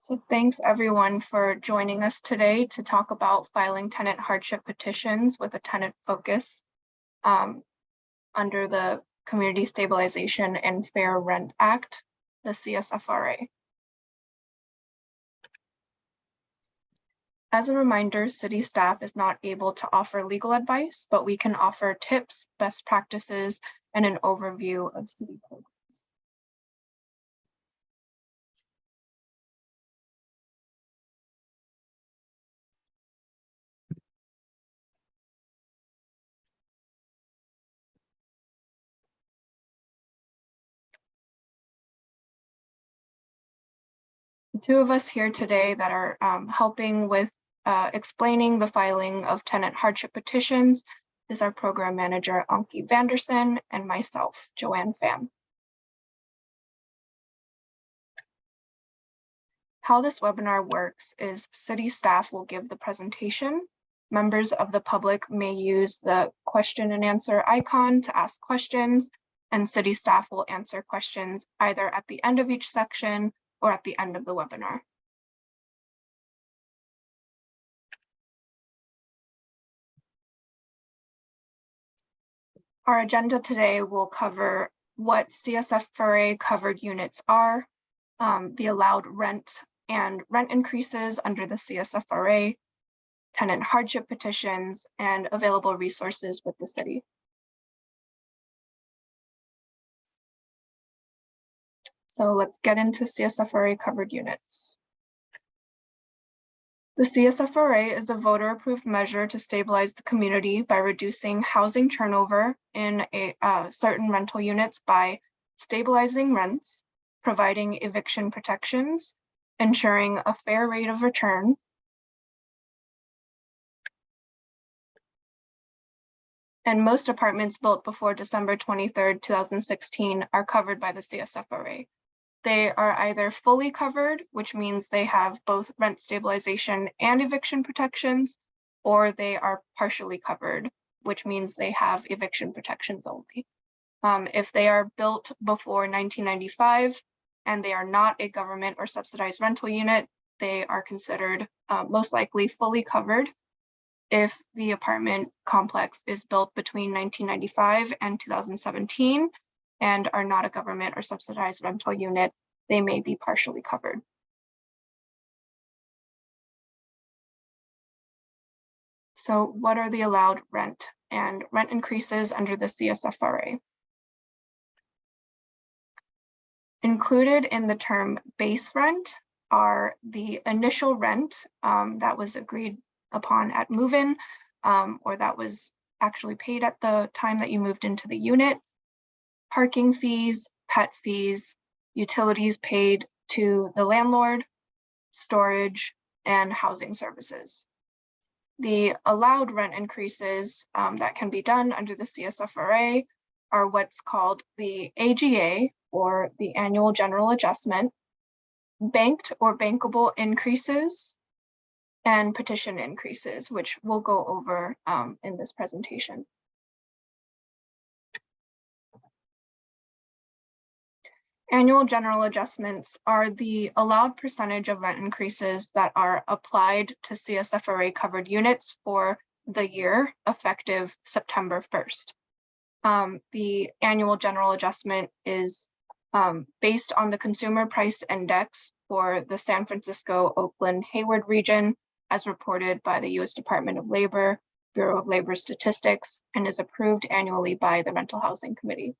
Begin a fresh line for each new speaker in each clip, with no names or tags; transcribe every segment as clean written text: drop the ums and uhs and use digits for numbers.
So thanks everyone for joining us today to talk about filing tenant hardship petitions with a tenant focus under the Community Stabilization and Fair Rent Act, the CSFRA. As a reminder, city staff is not able to offer legal advice, but we can offer tips, best practices, and an overview of city programs. The two of us here today that are helping with explaining the filing of tenant hardship petitions is our program manager, Anki Vanderson, and myself, Joanne Pham. How this webinar works is city staff will give the presentation. Members of the public may use the question and answer icon to ask questions, and city staff will answer questions either at the end of each section or at the end of the webinar. Our agenda today will cover what CSFRA covered units are, the allowed rent and rent increases under the CSFRA, tenant hardship petitions, and available resources with the city. So let's get into CSFRA covered units. The CSFRA is a voter-approved measure to stabilize the community by reducing housing turnover in certain rental units by stabilizing rents, providing eviction protections, ensuring a fair rate of return, and most apartments built before December 23rd, 2016 are covered by the CSFRA. They are either fully covered, which means they have both rent stabilization and eviction protections, or they are partially covered, which means they have eviction protections only. If they are built before 1995 and they are not a government or subsidized rental unit, they are considered most likely fully covered. If the apartment complex is built between 1995 and 2017, and are not a government or subsidized rental unit, they may be partially covered. So what are the allowed rent and rent increases under the CSFRA? Included in the term base rent are the initial rent that was agreed upon at move-in, or that was actually paid at the time that you moved into the unit, parking fees, pet fees, utilities paid to the landlord, storage, and housing services. The allowed rent increases that can be done under the CSFRA are what's called the AGA, or the annual general adjustment, banked or bankable increases, and petition increases, which we'll go over in this presentation. Annual general adjustments are the allowed percentage of rent increases that are applied to CSFRA covered units for the year effective September 1st. The annual general adjustment is based on the Consumer Price Index for the San Francisco, Oakland, Hayward region, as reported by the U.S. Department of Labor, Bureau of Labor Statistics, and is approved annually by the Rental Housing Committee.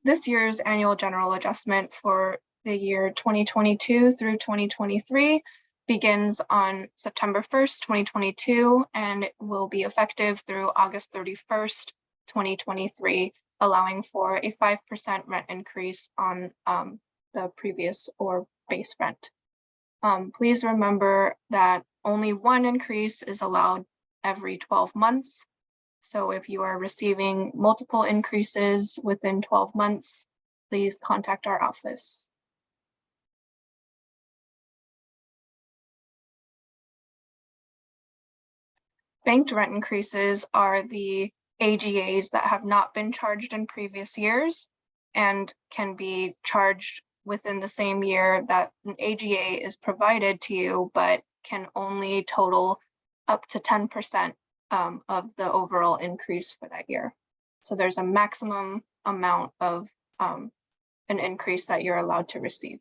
This year's annual general adjustment for the year 2022 through 2023 begins on September 1st, 2022, and it will be effective through August 31st, 2023, allowing for a 5% rent increase on the previous or base rent. Please remember that only one increase is allowed every 12 months. So if you are receiving multiple increases within 12 months, please contact our office. Banked rent increases are the AGAs that have not been charged in previous years and can be charged within the same year that an AGA is provided to you, but can only total up to 10% of the overall increase for that year. So there's a maximum amount of an increase that you're allowed to receive.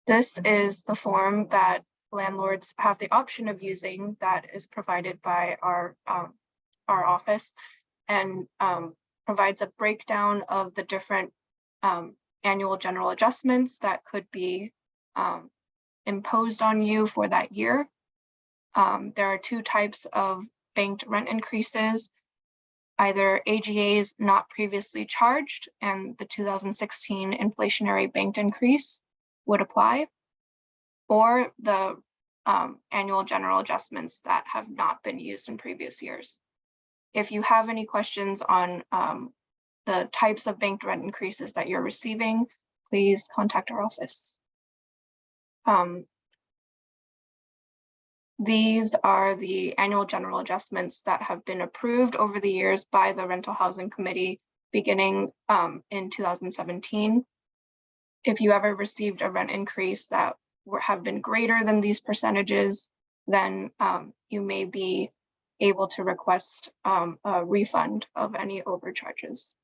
This is the form that landlords have the option of using that is provided by our office, and provides a breakdown of the different annual general adjustments that could be imposed on you for that year. There are two types of banked rent increases, either AGAs not previously charged, and the 2016 inflationary banked increase would apply, or the annual general adjustments that have not been used in previous years. If you have any questions on the types of banked rent increases that you're receiving, please contact our office. These are the annual general adjustments that have been approved over the years by the Rental Housing Committee beginning in 2017. If you ever received a rent increase that have been greater than these percentages, then you may be able to request a refund of any overcharges.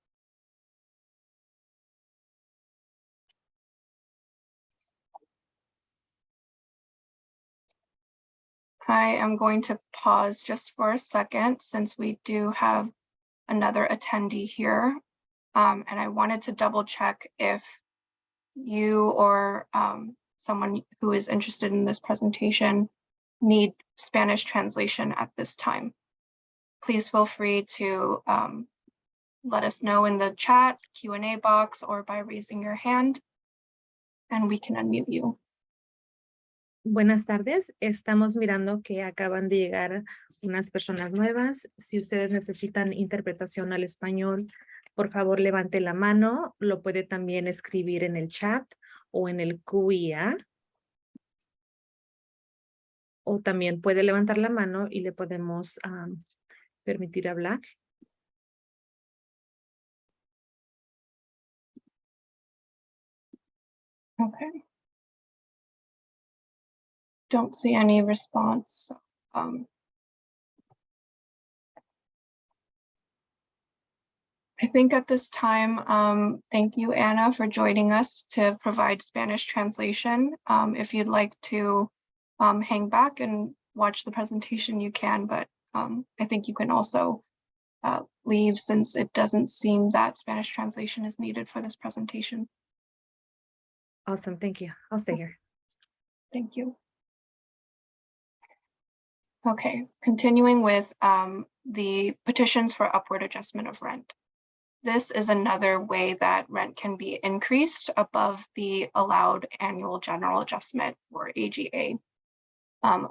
I am going to pause just for a second since we do have another attendee here. And I wanted to double check if you or someone who is interested in this presentation need Spanish translation at this time. Please feel free to let us know in the chat, Q&A box, or by raising your hand, and we can unmute you.
Buenas tardes, estamos mirando que acaban de llegar unas personas nuevas. Si ustedes necesitan interpretación al español, por favor levante la mano. Lo puede también escribir en el chat o en el QIA. O también puede levantar la mano y le podemos permitir hablar.
Okay. Don't see any response. I think at this time, thank you, Anna, for joining us to provide Spanish translation. If you'd like to hang back and watch the presentation, you can, but I think you can also leave since it doesn't seem that Spanish translation is needed for this presentation.
Awesome, thank you. I'll stay here.
Thank you. Okay, continuing with the petitions for upward adjustment of rent. This is another way that rent can be increased above the allowed annual general adjustment, or AGA.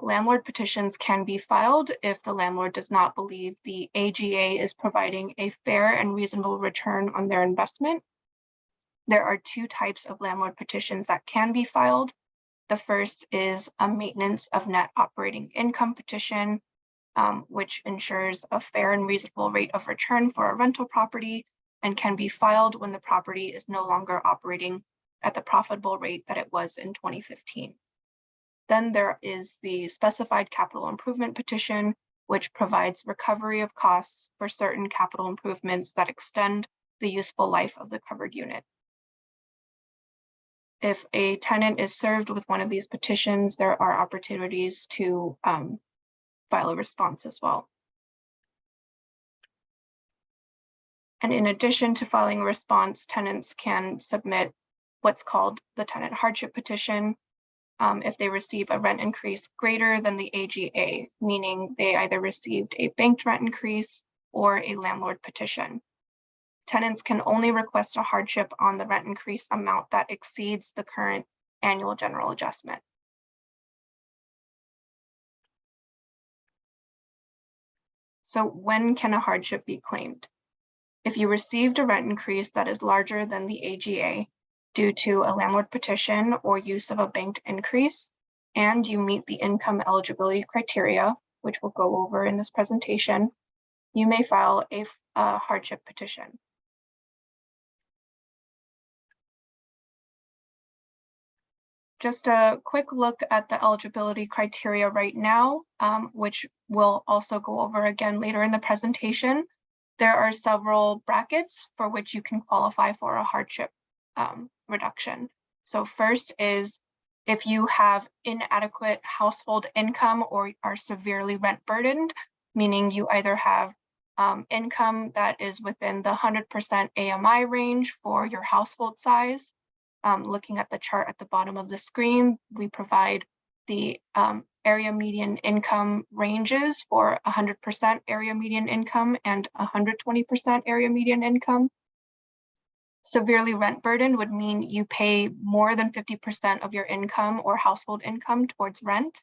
Landlord petitions can be filed if the landlord does not believe the AGA is providing a fair and reasonable return on their investment. There are two types of landlord petitions that can be filed. The first is a maintenance of net operating income petition, which ensures a fair and reasonable rate of return for a rental property and can be filed when the property is no longer operating at the profitable rate that it was in 2015. Then there is the specified capital improvement petition, which provides recovery of costs for certain capital improvements that extend the useful life of the covered unit. If a tenant is served with one of these petitions, there are opportunities to file a response as well. And in addition to filing a response, tenants can submit what's called the Tenant Hardship Petition if they receive a rent increase greater than the AGA, meaning they either received a banked rent increase or a landlord petition. Tenants can only request a hardship on the rent increase amount that exceeds the current annual general adjustment. So when can a hardship be claimed? If you received a rent increase that is larger than the AGA, due to a landlord petition or use of a banked increase, and you meet the income eligibility criteria, which we'll go over in this presentation, you may file a hardship petition. Just a quick look at the eligibility criteria right now, which we'll also go over again later in the presentation. There are several brackets for which you can qualify for a hardship reduction. So first is if you have inadequate household income or are severely rent burdened, meaning you either have income that is within the 100% AMI range for your household size. Looking at the chart at the bottom of the screen, we provide the area median income ranges for 100% area median income and 120% area median income. Severely rent burdened would mean you pay more than 50% of your income or household income towards rent.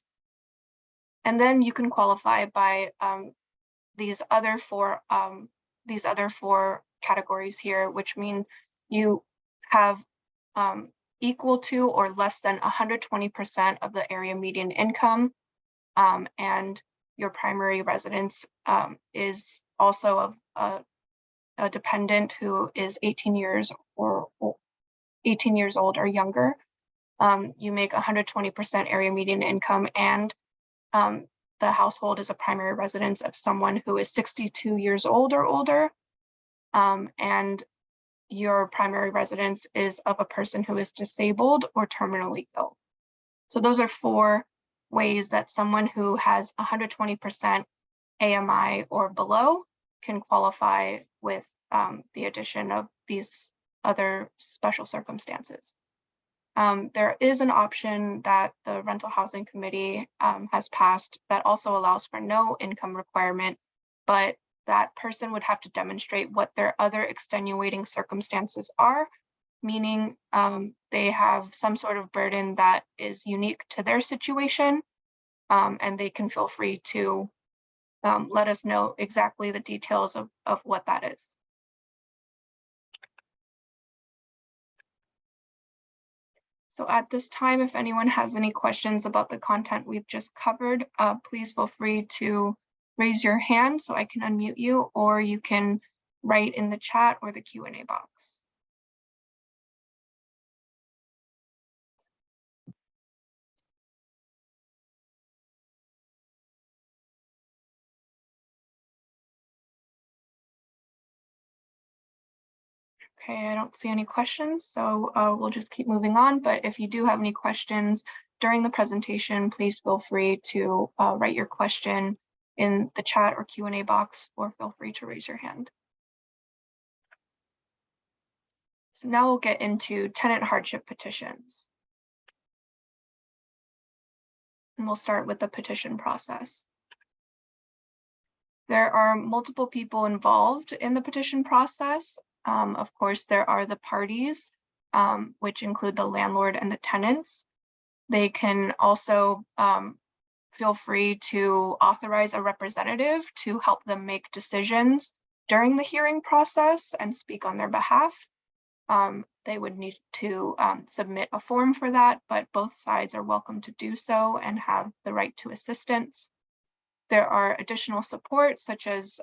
And then you can qualify by these other four categories here, which mean you have equal to or less than 120% of the area median income, and your primary residence is also of a dependent who is 18 years old or younger. You make 120% area median income, and the household is a primary residence of someone who is 62 years old or older, and your primary residence is of a person who is disabled or terminally ill. So those are 4 ways that someone who has 120% AMI or below can qualify with the addition of these other special circumstances. There is an option that the Rental Housing Committee has passed that also allows for no income requirement, but that person would have to demonstrate what their other extenuating circumstances are, meaning they have some sort of burden that is unique to their situation, and they can feel free to let us know exactly the details of what that is. So at this time, if anyone has any questions about the content we've just covered, please feel free to raise your hand so I can unmute you, or you can write in the chat or the Q&A box. Okay, I don't see any questions, so we'll just keep moving on. But if you do have any questions during the presentation, please feel free to write your question in the chat or Q&A box, or feel free to raise your hand. So now we'll get into tenant hardship petitions. And we'll start with the petition process. There are multiple people involved in the petition process. Of course, there are the parties, which include the landlord and the tenants. They can also feel free to authorize a representative to help them make decisions during the hearing process and speak on their behalf. They would need to submit a form for that, but both sides are welcome to do so and have the right to assistance. There are additional support, such as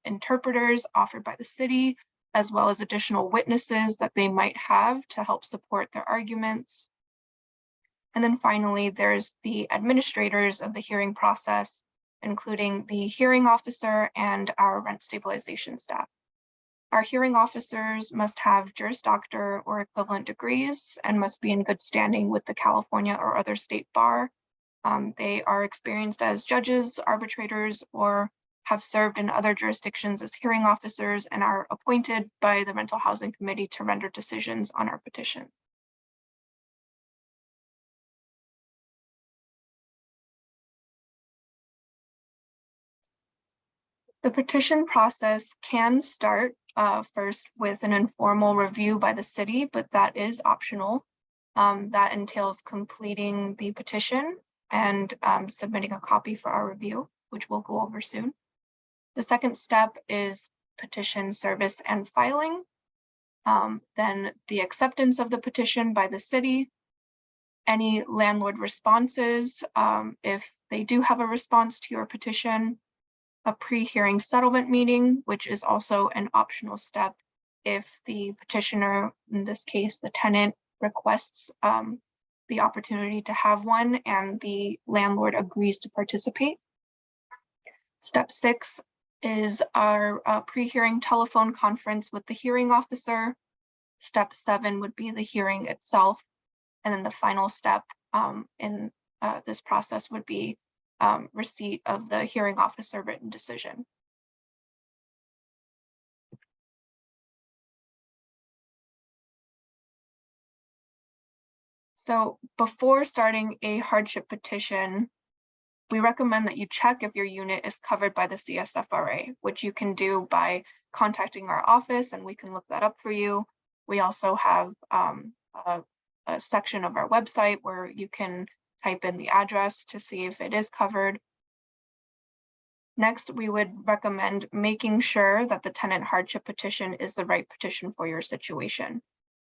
interpreters offered by the city, as well as additional witnesses that they might have to help support their arguments. And then finally, there's the administrators of the hearing process, including the hearing officer and our rent stabilization staff. Our hearing officers must have Juris Doctor or equivalent degrees and must be in good standing with the California or other state bar. They are experienced as judges, arbitrators, or have served in other jurisdictions as hearing officers and are appointed by the Rental Housing Committee to render decisions on our petitions. The petition process can start first with an informal review by the city, but that is optional. That entails completing the petition and submitting a copy for our review, which we'll go over soon. The second step is petition service and filing. then the acceptance of the petition by the city, any landlord responses, if they do have a response to your petition, a pre-hearing settlement meeting, which is also an optional step if the petitioner, in this case, the tenant, requests the opportunity to have one and the landlord agrees to participate. Step 6 is our pre-hearing telephone conference with the hearing officer. Step 7 would be the hearing itself. And then the final step in this process would be receipt of the hearing officer written decision. So before starting a hardship petition, we recommend that you check if your unit is covered by the CSFRA, which you can do by contacting our office and we can look that up for you. We also have a section of our website where you can type in the address to see if it is covered. Next, we would recommend making sure that the tenant hardship petition is the right petition for your situation.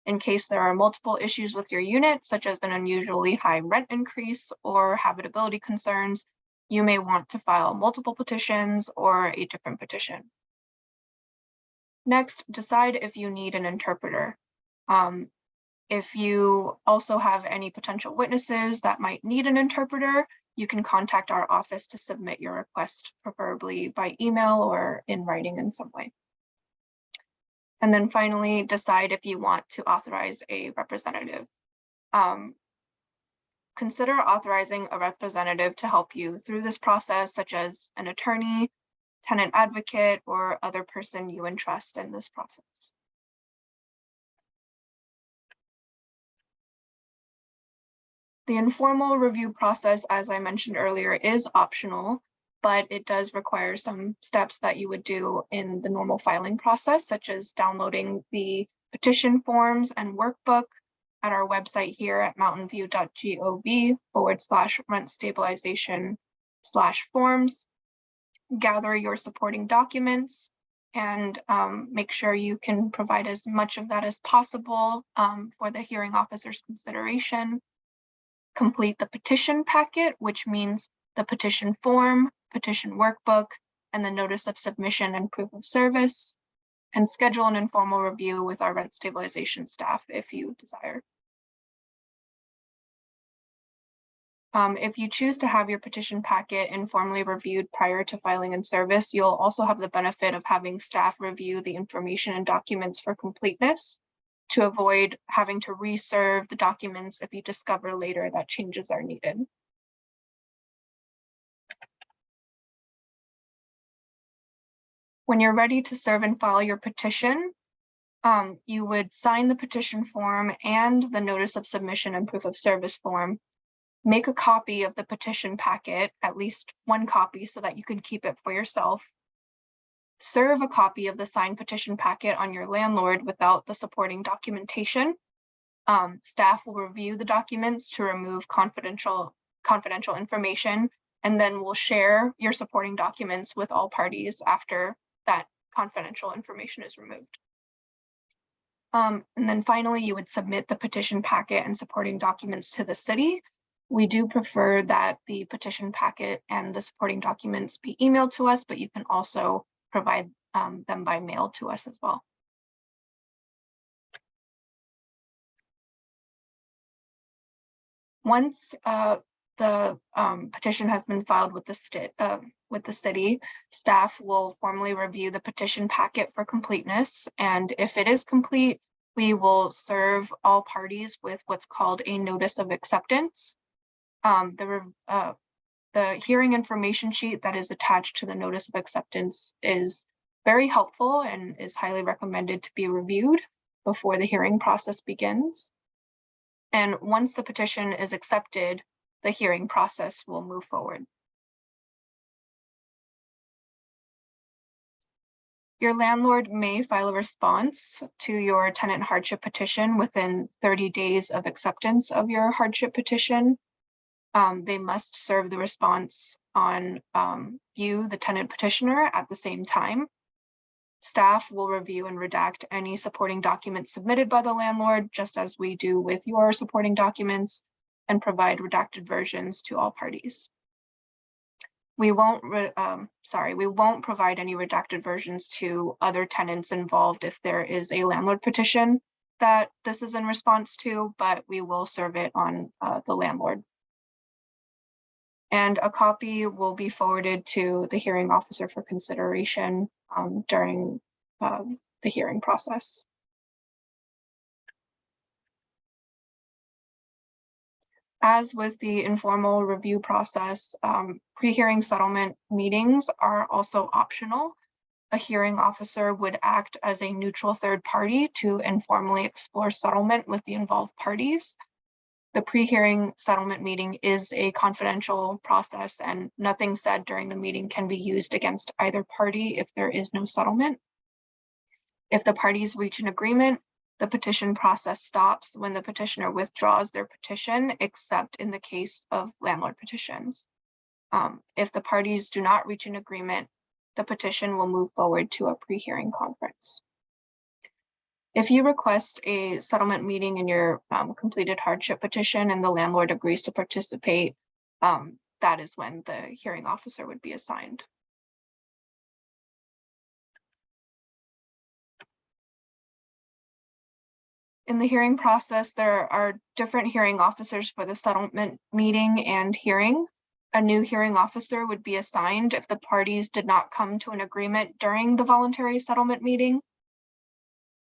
In case there are multiple issues with your unit, such as an unusually high rent increase or habitability concerns, you may want to file multiple petitions or a different petition. Next, decide if you need an interpreter. If you also have any potential witnesses that might need an interpreter, you can contact our office to submit your request, preferably by email or in writing in some way. And then finally, decide if you want to authorize a representative. Consider authorizing a representative to help you through this process, such as an attorney, tenant advocate, or other person you entrust in this process. The informal review process, as I mentioned earlier, is optional, but it does require some steps that you would do in the normal filing process, such as downloading the petition forms and workbook at our website here at mountainview.gov/rent stabilization/forms, gather your supporting documents, and make sure you can provide as much of that as possible for the hearing officer's consideration. Complete the petition packet, which means the petition form, petition workbook, and the notice of submission and proof of service, and schedule an informal review with our rent stabilization staff if you desire. If you choose to have your petition packet informally reviewed prior to filing in service, you'll also have the benefit of having staff review the information and documents for completeness to avoid having to reserve the documents if you discover later that changes are needed. When you're ready to serve and file your petition, you would sign the petition form and the notice of submission and proof of service form. Make a copy of the petition packet, at least one copy, so that you can keep it for yourself. Serve a copy of the signed petition packet on your landlord without the supporting documentation. Staff will review the documents to remove confidential information, and then we'll share your supporting documents with all parties after that confidential information is removed. And then finally, you would submit the petition packet and supporting documents to the city. We do prefer that the petition packet and the supporting documents be emailed to us, but you can also provide them by mail to us as well. Once the petition has been filed with the city, staff will formally review the petition packet for completeness, and if it is complete, we will serve all parties with what's called a notice of acceptance. The hearing information sheet that is attached to the notice of acceptance is very helpful and is highly recommended to be reviewed before the hearing process begins. And once the petition is accepted, the hearing process will move forward. Your landlord may file a response to your tenant hardship petition within 30 days of acceptance of your hardship petition. They must serve the response on you, the tenant petitioner, at the same time. Staff will review and redact any supporting documents submitted by the landlord, just as we do with your supporting documents, and provide redacted versions to all parties. We won't provide any redacted versions to other tenants involved if there is a landlord petition that this is in response to, but we will serve it on the landlord. And a copy will be forwarded to the hearing officer for consideration during the hearing process. As with the informal review process, pre-hearing settlement meetings are also optional. A hearing officer would act as a neutral third party to informally explore settlement with the involved parties. The pre-hearing settlement meeting is a confidential process, and nothing said during the meeting can be used against either party if there is no settlement. If the parties reach an agreement, the petition process stops when the petitioner withdraws their petition, except in the case of landlord petitions. If the parties do not reach an agreement, the petition will move forward to a pre-hearing conference. If you request a settlement meeting in your completed hardship petition and the landlord agrees to participate, that is when the hearing officer would be assigned. In the hearing process, there are different hearing officers for the settlement meeting and hearing. A new hearing officer would be assigned if the parties did not come to an agreement during the voluntary settlement meeting.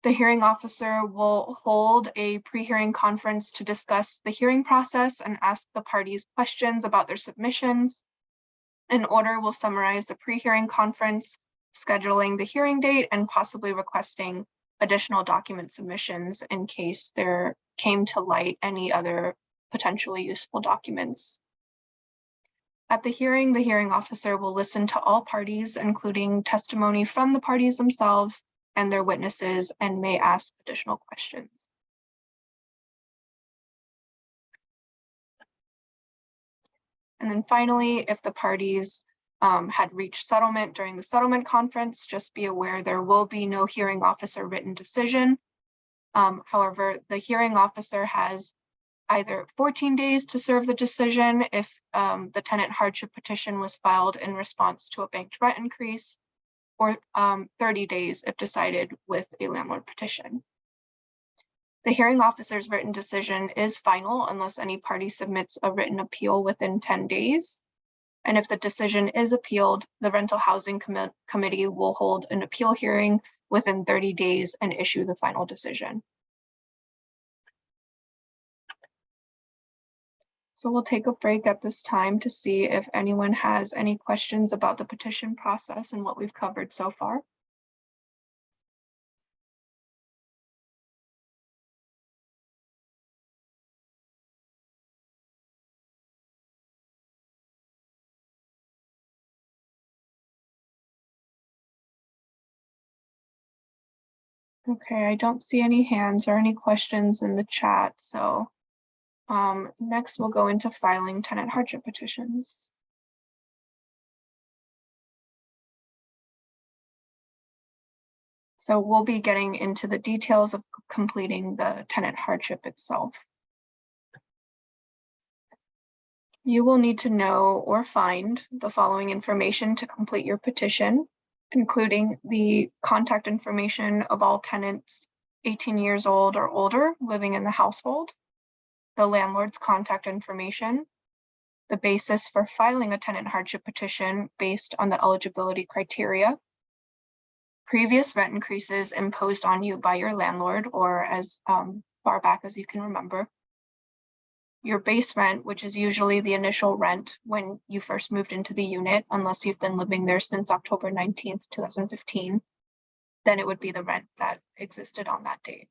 The hearing officer will hold a pre-hearing conference to discuss the hearing process and ask the parties questions about their submissions. An order will summarize the pre-hearing conference, scheduling the hearing date, and possibly requesting additional document submissions in case there came to light any other potentially useful documents. At the hearing officer will listen to all parties, including testimony from the parties themselves and their witnesses, and may ask additional questions. And then finally, if the parties had reached settlement during the settlement conference, just be aware there will be no hearing officer written decision. However, the hearing officer has either 14 days to serve the decision if the tenant hardship petition was filed in response to a banked rent increase, or 30 days if decided with a landlord petition. The hearing officer's written decision is final unless any party submits a written appeal within 10 days. And if the decision is appealed, the Rental Housing Committee will hold an appeal hearing within 30 days and issue the final decision. So we'll take a break at this time to see if anyone has any questions about the petition process and what we've covered so far. Okay, I don't see any hands or any questions in the chat. So next we'll go into filing tenant hardship petitions. So we'll be getting into the details of completing the tenant hardship itself. You will need to know or find the following information to complete your petition, including the contact information of all tenants 18 years old or older living in the household, the landlord's contact information, the basis for filing a tenant hardship petition based on the eligibility criteria, previous rent increases imposed on you by your landlord or as far back as you can remember, your base rent, which is usually the initial rent when you first moved into the unit, unless you've been living there since October 19th, 2015, then it would be the rent that existed on that date.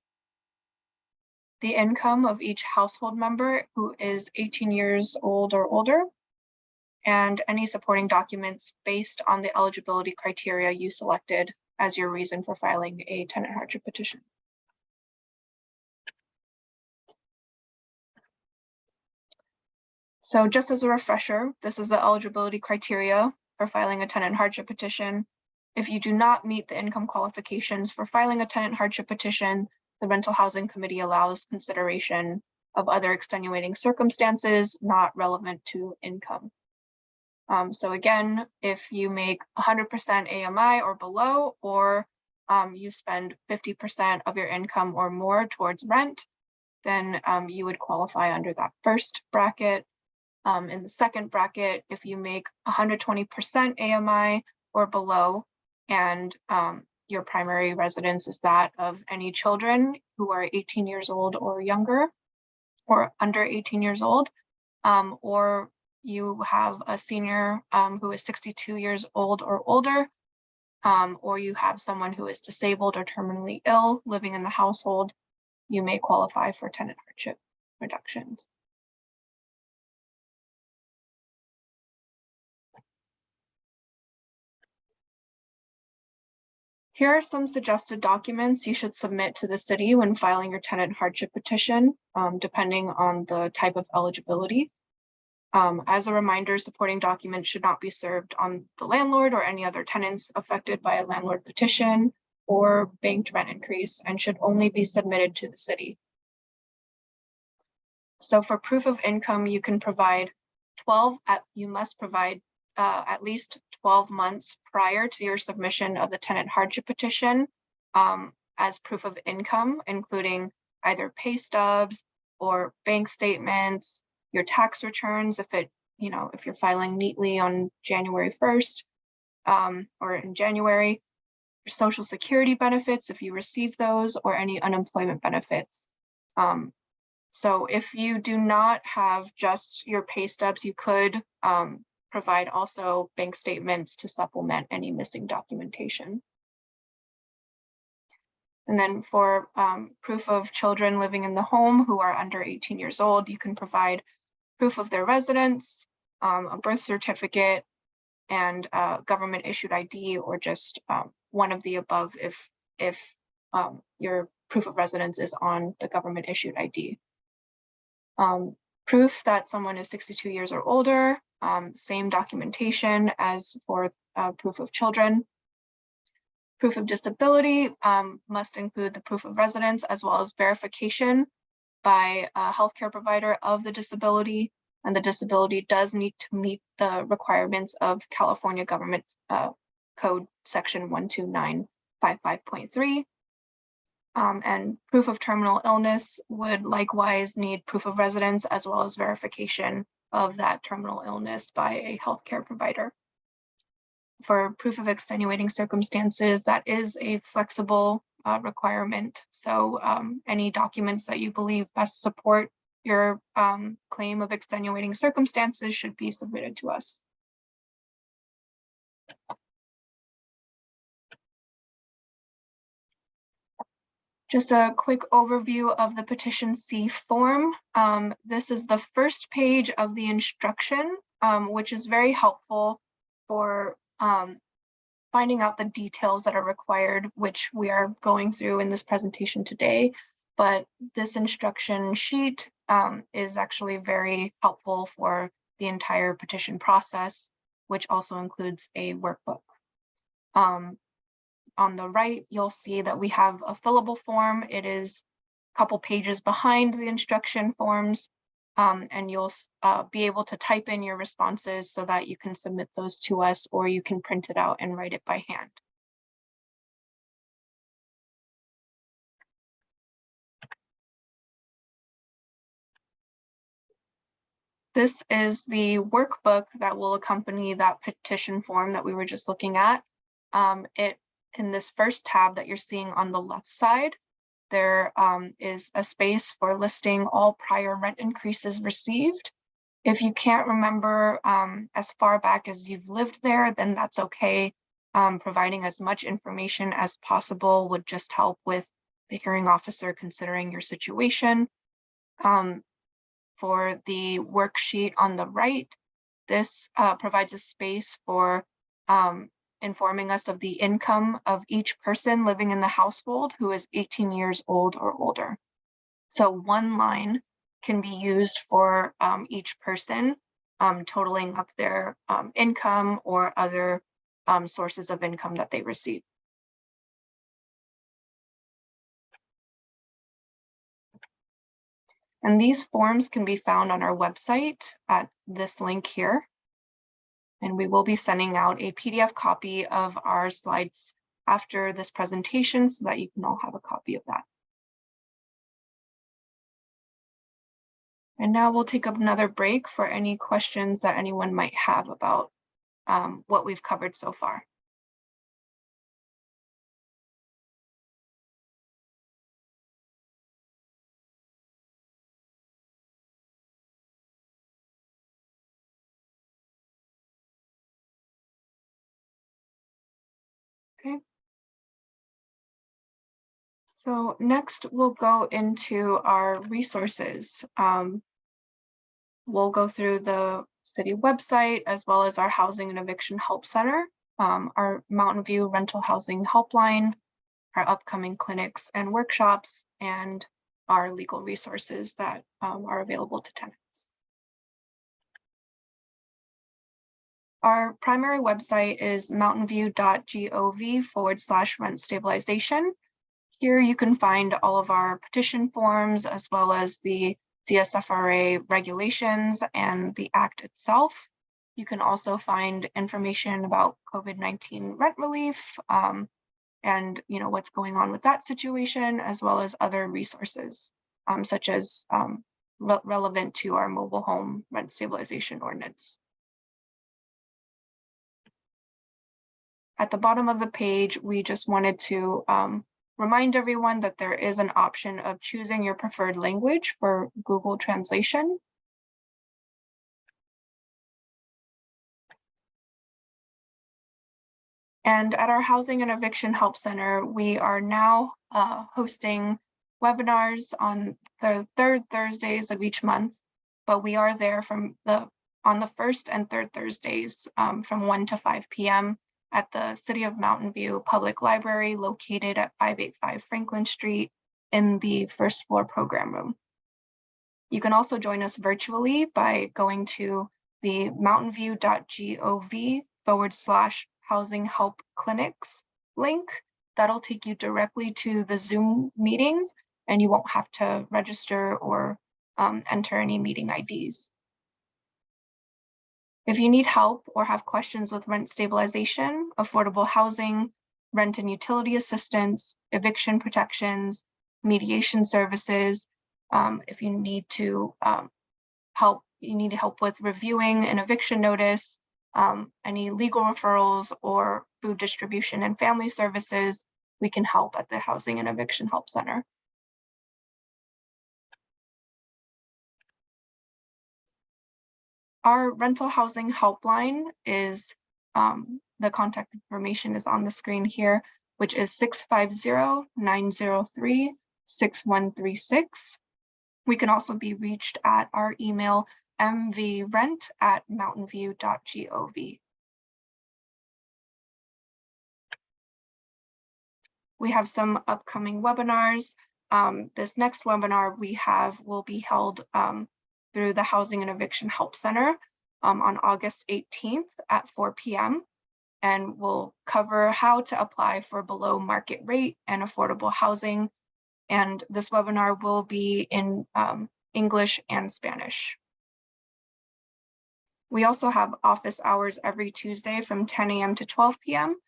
The income of each household member who is 18 years old or older, and any supporting documents based on the eligibility criteria you selected as your reason for filing a tenant hardship petition. So just as a refresher, this is the eligibility criteria for filing a tenant hardship petition. If you do not meet the income qualifications for filing a tenant hardship petition, the Rental Housing Committee allows consideration of other extenuating circumstances not relevant to income. So again, if you make 100% AMI or below, or you spend 50% of your income or more towards rent, then you would qualify under that first bracket. In the second bracket, if you make 120% AMI or below, and your primary residence is that of any children who are 18 years old or younger, or under 18 years old, or you have a senior who is 62 years old or older, or you have someone who is disabled or terminally ill living in the household, you may qualify for tenant hardship reductions. Here are some suggested documents you should submit to the city when filing your tenant hardship petition, depending on the type of eligibility. As a reminder, supporting documents should not be served on the landlord or any other tenants affected by a landlord petition or banked rent increase, and should only be submitted to the city. So for proof of income, you can provide you must provide at least 12 months prior to your submission of the tenant hardship petition as proof of income, including either pay stubs or bank statements, your tax returns, if you're filing neatly on January 1st or in January, your Social Security benefits, if you receive those, or any unemployment benefits. So if you do not have just your pay stubs, you could provide also bank statements to supplement any missing documentation. And then for proof of children living in the home who are under 18 years old, you can provide proof of their residence, a birth certificate, and government issued ID, or just one of the above if your proof of residence is on the government issued ID. Proof that someone is 62 years or older, same documentation as for proof of children. Proof of disability must include the proof of residence as well as verification by a healthcare provider of the disability, and the disability does need to meet the requirements of California Government Code Section 12955.3. And proof of terminal illness would likewise need proof of residence as well as verification of that terminal illness by a healthcare provider. For proof of extenuating circumstances, that is a flexible requirement. So any documents that you believe best support your claim of extenuating circumstances should be submitted to us. Just a quick overview of the Petition C form. This is the first page of the instruction, which is very helpful for finding out the details that are required, which we are going through in this presentation today. But this instruction sheet is actually very helpful for the entire petition process, which also includes a workbook. On the right, you'll see that we have a fillable form. It is a couple pages behind the instruction forms, and you'll be able to type in your responses so that you can submit those to us, or you can print it out and write it by hand. This is the workbook that will accompany that petition form that we were just looking at. In this first tab that you're seeing on the left side, there is a space for listing all prior rent increases received. If you can't remember as far back as you've lived there, then that's okay. Providing as much information as possible would just help with the hearing officer considering your situation. For the worksheet on the right, this provides a space for informing us of the income of each person living in the household who is 18 years old or older. So one line can be used for each person, totaling up their income or other sources of income that they receive. And these forms can be found on our website at this link here. And we will be sending out a PDF copy of our slides after this presentation so that you can all have a copy of that. And now we'll take up another break for any questions that anyone might have about what we've covered so far. Okay. So next we'll go into our resources. We'll go through the city website as well as our Housing and Eviction Help Center, our Mountain View Rental Housing Helpline, our upcoming clinics and workshops, and our legal resources that are available to tenants. Our primary website is mountainview.gov/rent stabilization. Here you can find all of our petition forms as well as the Csfra regulations and the act itself. You can also find information about COVID-19 rent relief and what's going on with that situation, as well as other resources such as relevant to our mobile home rent stabilization ordinance. At the bottom of the page, we just wanted to remind everyone that there is an option of choosing your preferred language for Google Translation. And at our Housing and Eviction Help Center, we are now hosting webinars on the third Thursdays of each month, but we are there on the first and third Thursdays from 1 to 5 p.m. at the City of Mountain View Public Library located at 585 Franklin Street in the first floor program room. You can also join us virtually by going to the mountainview.gov/housing help clinics link. That'll take you directly to the Zoom meeting, and you won't have to register or enter any meeting IDs. If you need help or have questions with rent stabilization, affordable housing, rent and utility assistance, eviction protections, mediation services, if you need to help with reviewing an eviction notice, any legal referrals or food distribution and family services, we can help at the Housing and Eviction Help Center. Our rental housing helpline is, the contact information is on the screen here, which is 650-903-6136. We can also be reached at our email mvrent@mountainview.gov. We have some upcoming webinars. This next webinar will be held through the Housing and Eviction Help Center on August 18th at 4 p.m. And we'll cover how to apply for below market rate and affordable housing. And this webinar will be in English and Spanish. We also have office hours every Tuesday from 10 a.m. to 12 p.m.,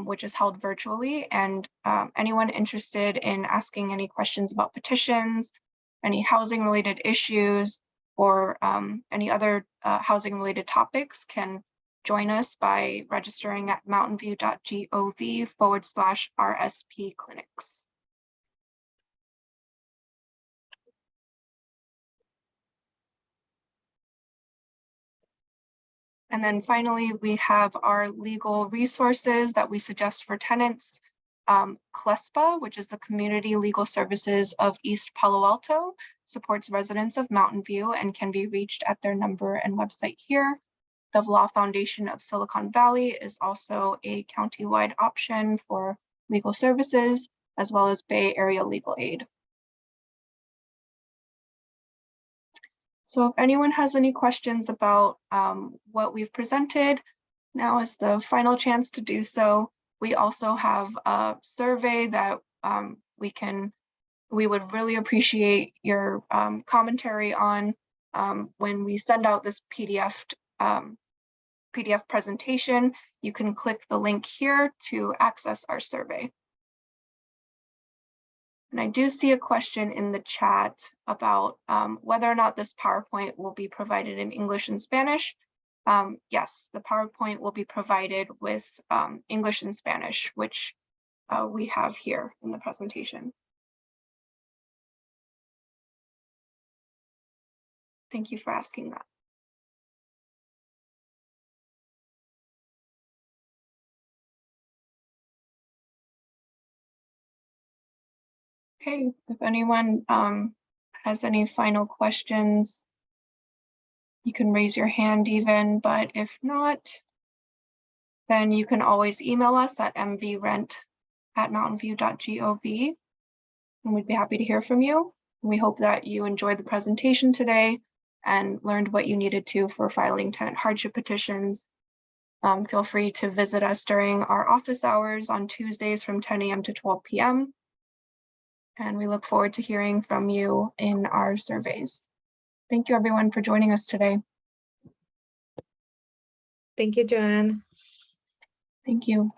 which is held virtually. And anyone interested in asking any questions about petitions, any housing related issues, or any other housing related topics can join us by registering at mountainview.gov/RSP clinics. And then finally, we have our legal resources that we suggest for tenants. CLESPA, which is the Community Legal Services of East Palo Alto, supports residents of Mountain View and can be reached at their number and website here. The Law Foundation of Silicon Valley is also a county-wide option for legal services, as well as Bay Area Legal Aid. So if anyone has any questions about what we've presented, now is the final chance to do so. We also have a survey that we would really appreciate your commentary on when we send out this PDF presentation. You can click the link here to access our survey. And I do see a question in the chat about whether or not this PowerPoint will be provided in English and Spanish. Yes, the PowerPoint will be provided with English and Spanish, which we have here in the presentation. Thank you for asking that. Okay, if anyone has any final questions, you can raise your hand even, but if not, then you can always email us at mvrent@mountainview.gov, and we'd be happy to hear from you. We hope that you enjoyed the presentation today and learned what you needed to for filing tenant hardship petitions. Feel free to visit us during our office hours on Tuesdays from 10 a.m. to 12 p.m. And we look forward to hearing from you in our surveys. Thank you everyone for joining us today.
Thank you, Joanne.
Thank you.